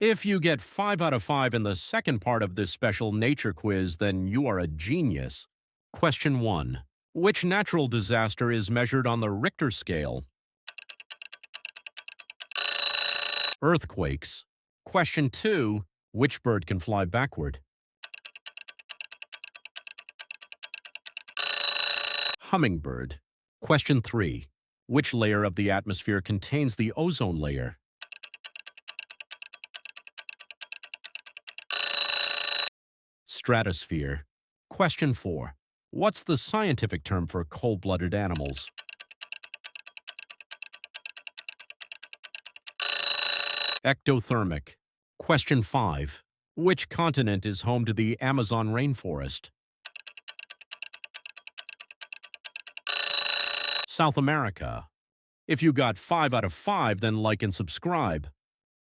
If you get 5 out of 5 in the second part of this special nature quiz, then you are a genius. Question 1. Which natural disaster is measured on the Richter scale? Earthquakes. Question 2. Which bird can fly backward? Hummingbird. Question 3. Which layer of the atmosphere contains the ozone layer? Stratosphere. Question 4. What's the scientific term for cold-blooded animals? Ectothermic. Question 5. Which continent is home to the Amazon rainforest? South America. If you got 5 out of 5, then like and subscribe.